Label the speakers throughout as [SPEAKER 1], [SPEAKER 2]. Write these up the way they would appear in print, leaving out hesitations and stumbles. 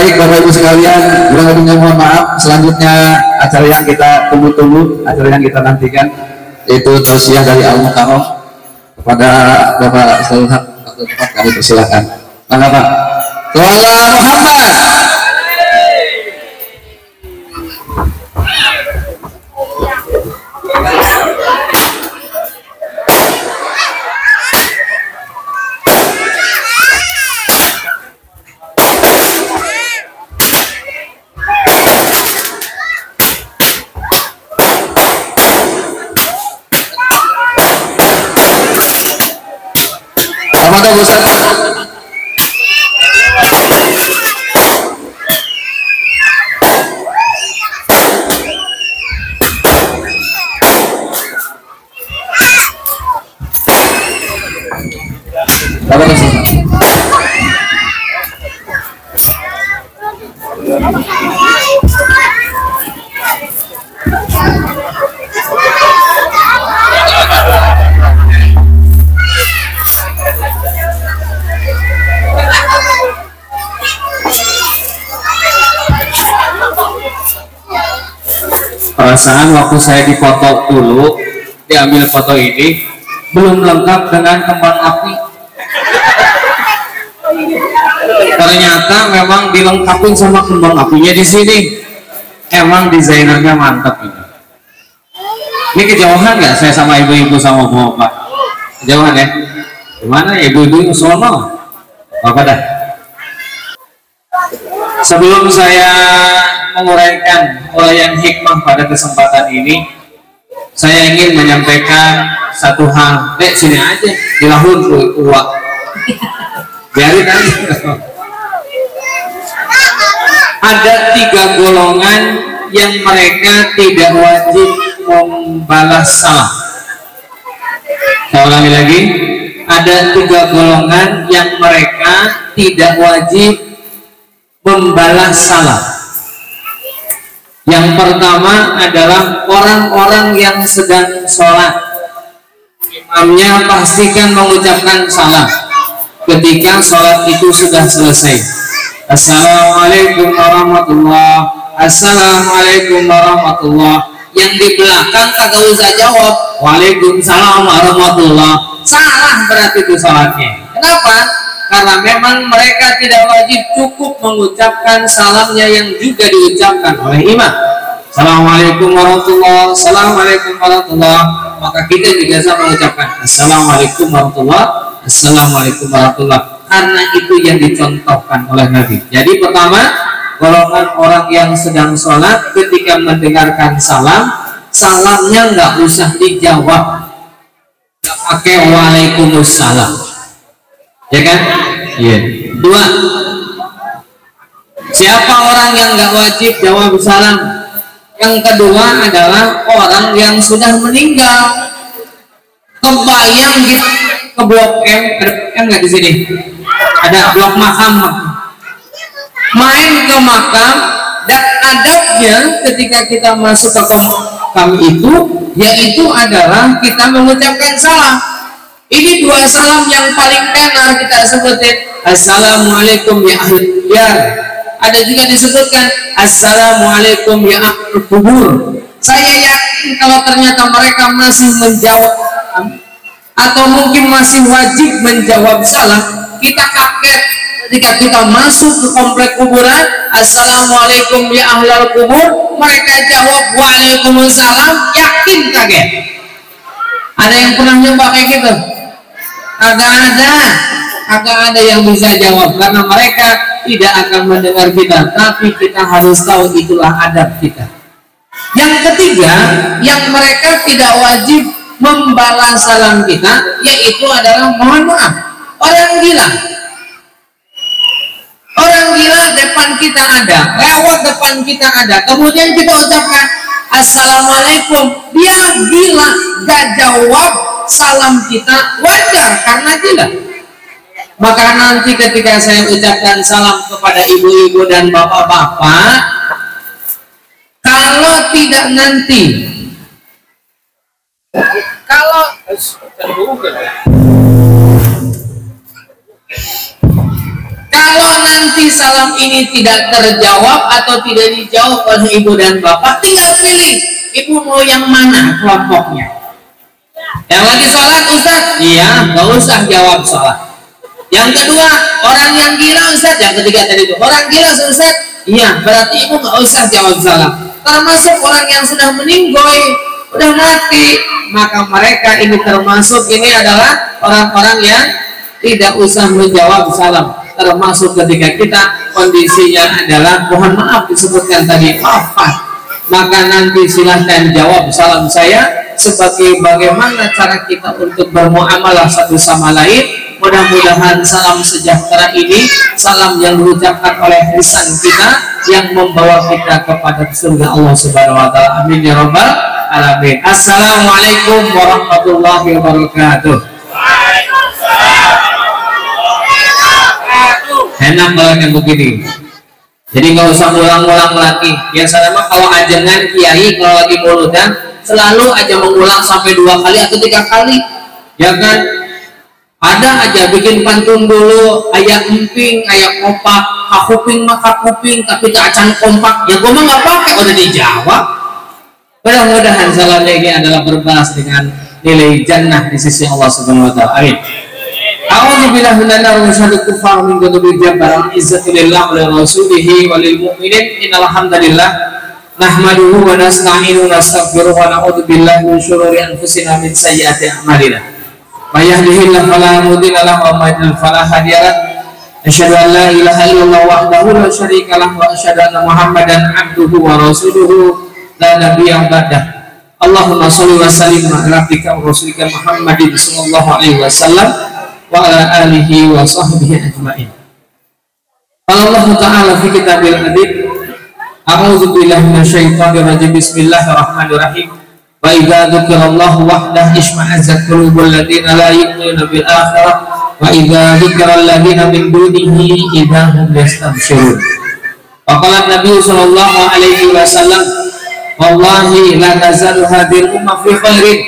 [SPEAKER 1] Baik Bapak Ibu sekalian, kurang lebihnya mohon maaf. Selanjutnya acara yang kita tunggu-tunggu, acara yang kita nantikan, yaitu tausiah dari Al-Mukarram kepada Bapak Ustaz. Kami persilakan. Mangga Pak. Sholawat Muhammad. Apa tuh Ustaz? Apa tuh Ustaz? Perasaan waktu saya dipoto dulu, diambil foto ini belum lengkap dengan kembang api. Ternyata memang dilengkapin sama kembang apinya di sini. Emang desainernya mantap ini. Ini kejauhan nggak saya sama ibu-ibu sama bapak? Kejauhan ya? Gimana ibu-ibu sono? Apa dah? Sebelum saya menguraikan uraian hikmah pada kesempatan ini, saya ingin menyampaikan satu hal. Sini aja, dilahun uak. Biarin aja. Ada 3 golongan yang mereka tidak wajib membalas salah. Saya ulangi lagi, ada 3 golongan yang mereka tidak wajib membalas salah. Yang pertama adalah orang-orang yang sedang sholat. Imamnya pastikan mengucapkan salam ketika sholat itu sudah selesai. Assalamualaikum warahmatullahi wabarakatuh. Assalamualaikum warahmatullahi wabarakatuh. Yang di belakang kagak usah jawab Waalaikumsalam warahmatullahi wabarakatuh. Salah berarti itu sholatnya. Kenapa? Karena memang mereka tidak wajib, cukup mengucapkan salamnya yang juga diucapkan oleh imam. Assalamualaikum warahmatullahi wabarakatuh. Assalamualaikum warahmatullahi wabarakatuh. Maka kita juga sama mengucapkan Assalamualaikum warahmatullahi wabarakatuh. Assalamualaikum warahmatullahi wabarakatuh. Karena itu yang dicontohkan oleh Nabi. Jadi pertama, golongan orang yang sedang sholat ketika mendengarkan salam, salamnya nggak usah dijawab, nggak pakai waalaikumsalam, ya kan? Iya. 2, siapa orang yang nggak wajib jawab salam? Yang kedua adalah orang yang sudah meninggal. Kebayang gitu ke blok M, ada M nggak di sini? Ada blok makam. Main ke makam, dan adabnya ketika kita masuk ke makam itu, yaitu adalah kita mengucapkan salam. Ini 2 salam yang paling tenar kita sebutin. Assalamualaikum ya ahli diyar. Ada juga disebutkan Assalamualaikum ya ahli kubur. Saya yakin kalau ternyata mereka masih menjawab atau mungkin masih wajib menjawab salam, kita kaget ketika kita masuk ke komplek kuburan. Assalamualaikum ya ahlal kubur, mereka jawab waalaikumsalam. Yakin kaget? Ada yang pernah nyoba kayak gitu? Agak ada yang bisa jawab, karena mereka tidak akan mendengar kita, tapi kita harus tahu itulah adab kita. Yang ketiga, yang mereka tidak wajib membalas salam kita, yaitu adalah mohon maaf, orang gila. Orang gila depan kita ada, lewat depan kita ada, kemudian kita ucapkan Assalamualaikum, dia gila, gak jawab salam kita, wajar karena gila. Maka nanti ketika saya ucapkan salam kepada ibu-ibu dan bapak-bapak, kalau tidak nanti, kalau nanti salam ini tidak terjawab atau tidak dijawab oleh ibu dan bapak, tinggal pilih ibu mau yang mana kelompoknya. Yang lagi sholat Ustaz, iya nggak usah jawab sholat. Yang kedua, orang yang gila Ustaz. Yang ketiga tadi itu orang gila Ustaz, iya berarti ibu nggak usah jawab salam. Termasuk orang yang sudah meninggoy, udah mati, maka mereka ini termasuk ini adalah orang-orang yang tidak usah menjawab salam. Termasuk ketika kita kondisinya adalah mohon maaf disebutkan tadi wafat, maka nanti silahkan jawab salam saya sebagai bagaimana cara kita untuk bermuamalah satu sama lain. Mudah-mudahan salam sejahtera ini salam yang diucapkan oleh lisan kita yang membawa kita kepada surga Allah Subhanahu wa taala. Amin ya rabbal alamin. Assalamualaikum warahmatullahi wabarakatuh. Enak banget yang begini, jadi nggak usah ngulang-ngulang lagi. Biasanya mah kalau ajengan kiai kalau lagi mulutan selalu aja mengulang sampai 2 kali atau 3 kali, ya kan? Ada aja bikin pantun dulu, ayat emping, ayat kompak, hakuping maka kuping, tapi tak acan kompak. Ya gue mah nggak pakai, udah dijawab. Mudah-mudahan salam ini adalah berbalas dengan nilai jannah di sisi Allah Subhanahu wa taala. Amin. A'udzubillahi minasyaitonir rajim. Kufar min qulubil jabbar izzatu lillahi wa rasulihi walil mu'minin. Innal hamdalillah nahmaduhu wa nasta'inuhu wa nastaghfiruhu wa na'udzu billahi min shururi anfusina min sayyiati a'malina. May yahdihillahu fala mudilla lahu wa may yudlil fala hadiya lahu. Asyhadu an la ilaha illallah wahdahu la syarika lahu wa asyhadu anna Muhammadan abduhu wa rasuluhu la nabiyya ba'dah. Allahumma shalli wa sallim ala abdika wa rasulika Muhammadin sallallahu alaihi wasallam wa ala alihi wa sahbihi ajma'in. Allah Ta'ala fi kitabil hadid, a'udzu billahi minasyaitonir rajim, bismillahirrahmanirrahim. Wa idza dzukirallahu wahdahu isma'azzat qulubul ladzina la yu'minuna bil akhirah wa idza dzukira alladzina min dunihi idza hum yastabshirun. Wa qala Nabi sallallahu alaihi wasallam, wallahi la tazalu hadhihi ummah fi khairin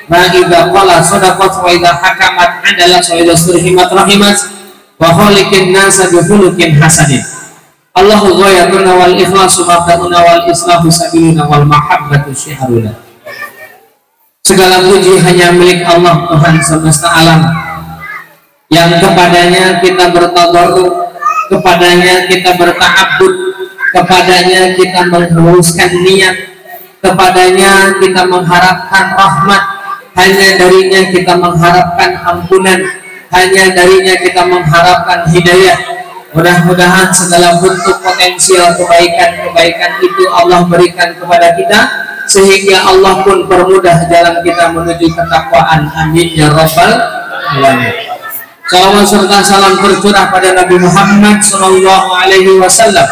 [SPEAKER 1] ma idza qala sadaqat wa idza hakamat adalah wa idza surhimat rahimat wa khaliqin nasa bi khuluqin hasanin. Allahu ghayatuna wal ikhlasu mabda'una wal islahu sabiluna wal mahabbatu syi'aruna. Segala puji hanya milik Allah Tuhan semesta alam, yang kepadanya kita bertadarruk, kepadanya kita berta'abbud, kepadanya kita menghaluskan niat, kepadanya kita mengharapkan rahmat, hanya darinya kita mengharapkan ampunan, hanya darinya kita mengharapkan hidayah. Mudah-mudahan segala bentuk potensial kebaikan-kebaikan itu Allah berikan kepada kita, sehingga Allah pun permudah jalan kita menuju ketakwaan. Amin ya rabbal alamin. Salawat serta salam tercurah pada Nabi Muhammad sallallahu alaihi wasallam,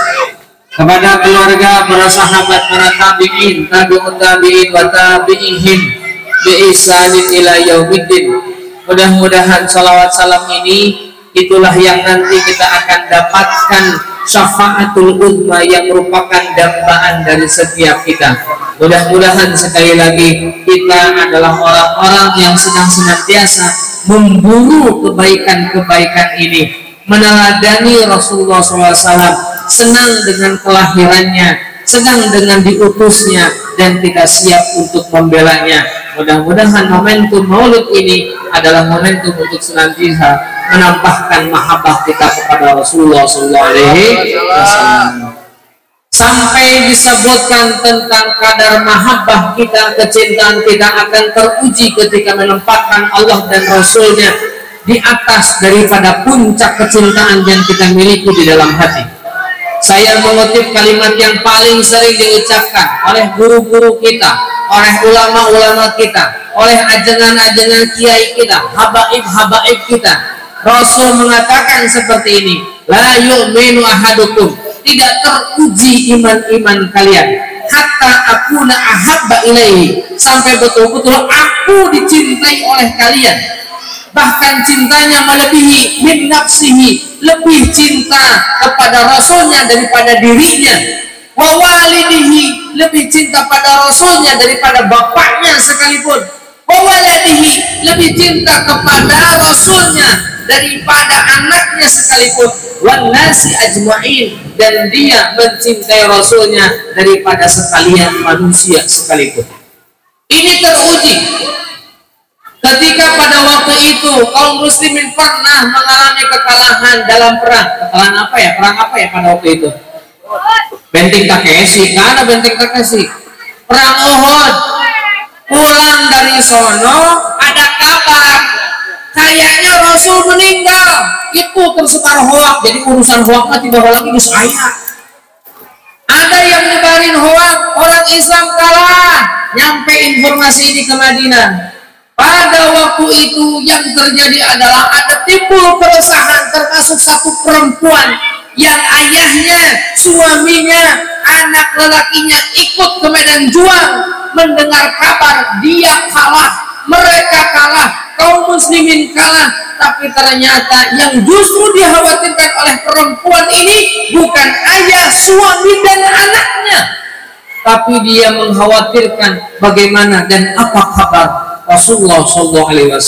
[SPEAKER 1] kepada keluarga, para sahabat, para tabi'in, tabi'ut tabi'in wa tabi'ihim bi ihsanin ila yaumiddin. Mudah-mudahan salawat salam ini itulah yang nanti kita akan dapatkan syafaatul uzma yang merupakan dambaan dari setiap kita. Mudah-mudahan sekali lagi kita adalah orang-orang yang sedang senantiasa memburu kebaikan-kebaikan ini, meneladani Rasulullah SAW, senang dengan kelahirannya, senang dengan diutusnya, dan kita siap untuk membelanya. Mudah-mudahan momentum maulid ini adalah momentum untuk senantiasa menampakkan mahabbah kita kepada Rasulullah SAW. Sampai disebutkan tentang kadar mahabbah kita, kecintaan kita akan teruji ketika menempatkan Allah dan Rasulnya di atas daripada puncak kecintaan yang kita miliki di dalam hati. Saya mengutip kalimat yang paling sering diucapkan oleh guru-guru kita, oleh ulama-ulama kita, oleh ajengan-ajengan kiai kita, habaib-habaib kita. Rasul mengatakan seperti ini, la yu'minu ahadukum, tidak teruji iman-iman kalian hatta akuna ahabba ilaihi, sampai betul-betul aku dicintai oleh kalian, bahkan cintanya melebihi min nafsihi, lebih cinta kepada Rasulnya daripada dirinya, wa walidihi, lebih cinta pada Rasulnya daripada bapaknya sekalipun, waladihi, lebih cinta kepada rasulnya daripada anaknya sekalipun, wan nasi ajma'in, dan dia mencintai rasulnya daripada sekalian manusia sekalipun. Ini teruji ketika pada waktu itu kaum muslimin pernah mengalami kekalahan dalam perang. Kekalahan apa ya? Perang apa ya pada waktu itu? Benteng Takeshi, kan ada Benteng Takeshi. Perang Uhud. Pulang dari sono ada kabar kayaknya Rasul meninggal. Itu tersebar hoak. Jadi urusan hoaknya tidak lagi di saya. Ada yang nyebarin hoak orang Islam kalah. Nyampe informasi ini ke Madinah. Pada waktu itu yang terjadi adalah ada timbul keresahan, termasuk satu perempuan yang ayahnya, suaminya, anak lelakinya ikut ke medan juang. Mendengar kabar dia kalah, mereka kalah, kaum muslimin kalah, tapi ternyata yang justru dikhawatirkan oleh perempuan ini bukan ayah, suami, dan anaknya, tapi dia mengkhawatirkan bagaimana dan apa kabar Rasulullah SAW.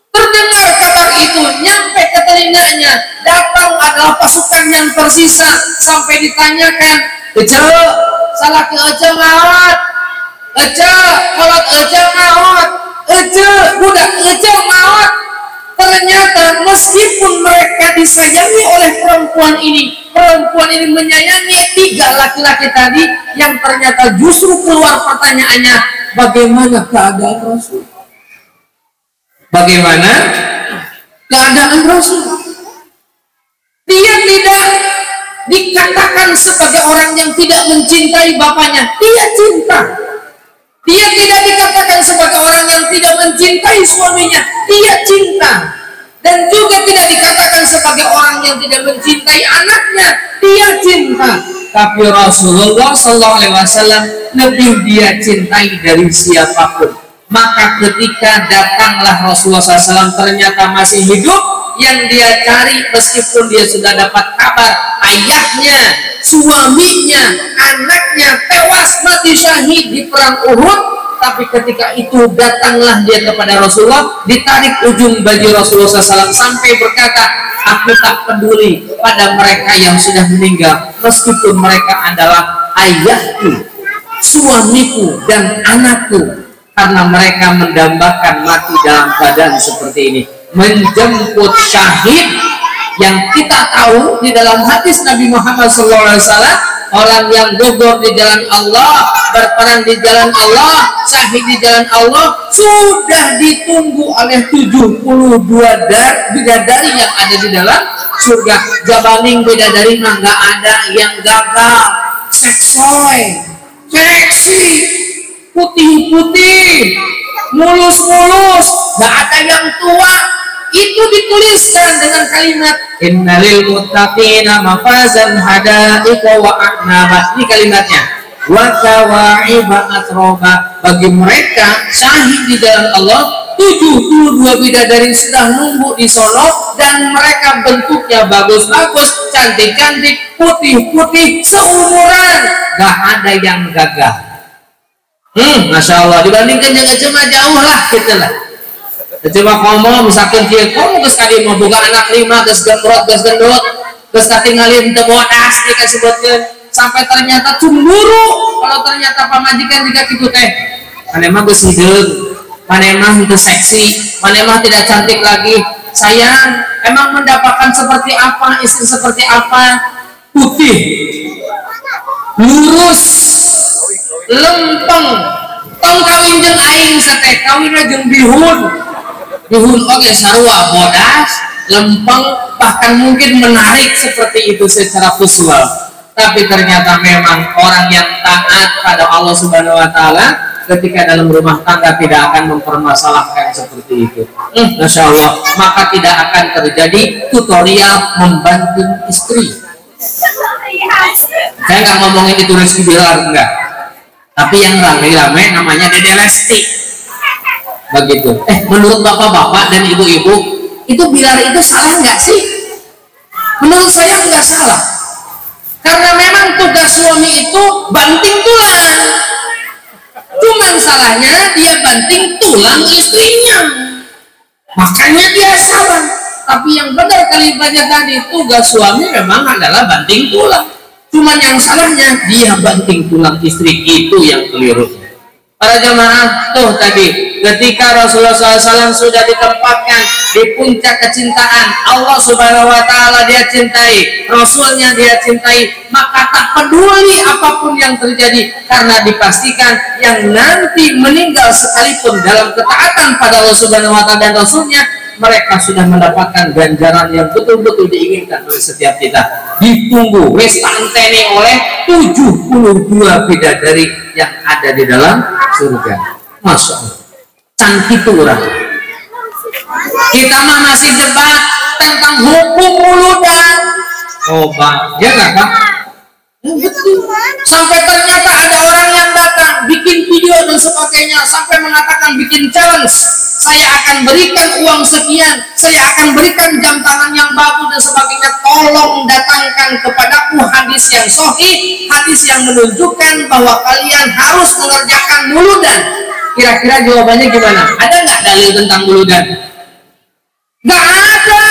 [SPEAKER 1] Terdengar kabar itu, nyampe ke telinganya, datang adalah pasukan yang tersisa, sampai ditanyakan, "Ece, salah ke Ece ngawat, Ece, kolot Ece ngawat, Ece, budak Ece ngawat." Ternyata meskipun mereka disayangi oleh perempuan ini menyayangi tiga laki-laki tadi, yang ternyata justru keluar pertanyaannya, bagaimana keadaan Rasul? Bagaimana keadaan Rasul? Dia tidak dikatakan sebagai orang yang tidak mencintai bapaknya, dia cinta. Dia tidak dikatakan sebagai orang yang tidak mencintai suaminya, dia cinta. Dan juga tidak dikatakan sebagai orang yang tidak mencintai anaknya, dia cinta. Tapi Rasulullah SAW lebih dia cintai dari siapapun. Maka ketika datanglah Rasulullah SAW ternyata masih hidup, yang dia cari meskipun dia sudah dapat kabar ayahnya, suaminya, anaknya tewas mati syahid di perang Uhud, tapi ketika itu datanglah dia kepada Rasulullah, ditarik ujung baju Rasulullah SAW sampai berkata, "Aku tak peduli pada mereka yang sudah meninggal, meskipun mereka adalah ayahku, suamiku, dan anakku, karena mereka mendambakan mati dalam keadaan seperti ini." Menjemput syahid yang kita tahu di dalam hadis Nabi Muhammad SAW, orang yang gugur di jalan Allah, berperang di jalan Allah, syahid di jalan Allah, sudah ditunggu oleh 72 bidadari yang ada di dalam surga. Jabaning bidadari mah nggak ada yang gagal, seksoy, seksi, putih-putih, mulus-mulus, nggak ada yang tua. Itu dituliskan dengan kalimat innalil muttaqina mafazan hadaiqa wa a'naba. Ini kalimatnya, wa kawa'iba atroba. Bagi mereka syahid di jalan Allah, 72 bidadari sudah nunggu di sono, dan mereka bentuknya bagus-bagus, cantik-cantik, putih-putih, seumuran, gak ada yang gagal. Masya Allah, dibandingkan yang cuma jauh lah gitu lah. Coba ngomong misalkan dia kamu ke sekali mau buka anak 5 ges gendut ges katingalin teu bodas dikasebutkeun, sampai ternyata cemburu kalau ternyata pamajikan juga gitu teh. Maneh mah geus hideung, maneh mah teu seksi, maneh mah tidak cantik lagi. Sayang, emang mendapatkan seperti apa, istri seperti apa? Putih, lurus, lempeng, tong kawin jeung aing sateh kawinna jeung bihun. Bihun oke sarua bodas, lempeng, bahkan mungkin menarik seperti itu secara visual. Tapi ternyata memang orang yang taat pada Allah Subhanahu wa taala ketika dalam rumah tangga tidak akan mempermasalahkan seperti itu. Masya Allah, maka tidak akan terjadi tutorial membantu istri. Saya nggak ngomongin itu Rizky Bilar, enggak. Tapi yang rame-rame namanya Dede Lesti. Begitu. Menurut bapak-bapak dan ibu-ibu, itu Bilar itu salah nggak sih? Menurut saya nggak salah, karena memang tugas suami itu banting tulang. Cuman salahnya dia banting tulang istrinya. Makanya dia salah. Tapi yang benar kalimatnya tadi, tugas suami memang adalah banting tulang. Cuman yang salahnya dia banting tulang istri, itu yang keliru. Para jamaah, tuh tadi ketika Rasulullah SAW sudah ditempatkan di puncak kecintaan, Allah Subhanahu Wa Taala dia cintai, Rasulnya dia cintai, maka tak peduli apapun yang terjadi, karena dipastikan yang nanti meninggal sekalipun dalam ketaatan pada Allah Subhanahu Wa Taala dan Rasulnya, mereka sudah mendapatkan ganjaran yang betul-betul diinginkan oleh setiap kita. Ditunggu wis anteni oleh 72 bidadari yang ada di dalam surga. Masya Allah, cantik itu orang. Kita mah masih debat tentang hukum muludan. Ya nggak Pak? Sampai ternyata ada orang yang datang bikin video dan sebagainya, sampai mengatakan bikin challenge, saya akan berikan uang sekian, saya akan berikan jam tangan yang bagus dan sebagainya, tolong datangkan kepadaku hadis yang sahih, hadis yang menunjukkan bahwa kalian harus mengerjakan muludan. Kira-kira jawabannya gimana? Ada nggak dalil tentang muludan? Nggak ada,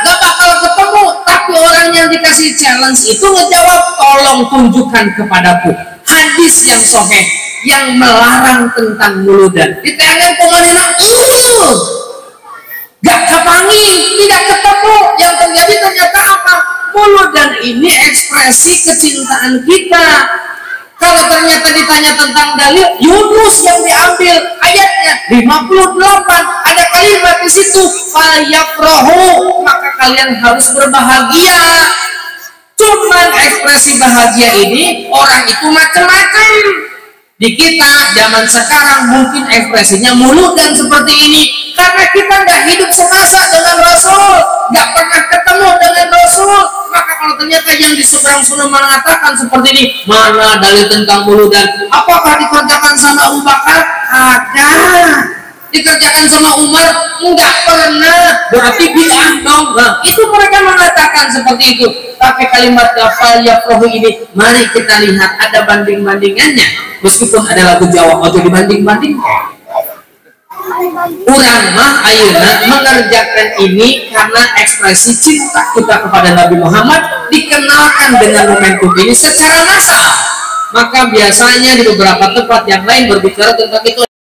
[SPEAKER 1] nggak bakal ketemu. Tapi orang yang dikasih challenge itu ngejawab, tolong tunjukkan kepadaku hadis yang sahih yang melarang tentang muludan. Ditanya pemerintah, nggak kepangi, tidak ketemu. Yang terjadi ternyata apa? Muludan ini ekspresi kecintaan kita. Kalau ternyata ditanya tentang dalil, Yunus yang diambil ayatnya 58, ada kalimat di situ, fayafrahu, maka kalian harus berbahagia. Cuman ekspresi bahagia ini orang itu macam-macam. Di kita zaman sekarang mungkin ekspresinya mulut dan seperti ini, karena kita nggak hidup semasa dengan Rasul, nggak pernah ketemu dengan Rasul. Maka kalau ternyata yang di seberang sana mengatakan seperti ini, mana dalil tentang muludan? Apakah dikerjakan sama Abu Bakar? Ada. Dikerjakan sama Umar? Enggak pernah. Berarti bid'ah dong. Nah, itu mereka mengatakan seperti itu. Tapi kalimat gafal yafrahu ini, mari kita lihat ada banding-bandingannya. Meskipun ada lagu Jawa, ojo dibanding-banding. Urang mah ayeuna mengerjakan ini karena ekspresi cinta kita kepada Nabi Muhammad dikenalkan dengan momentum ini secara massal. Maka biasanya di beberapa tempat yang lain berbicara tentang itu,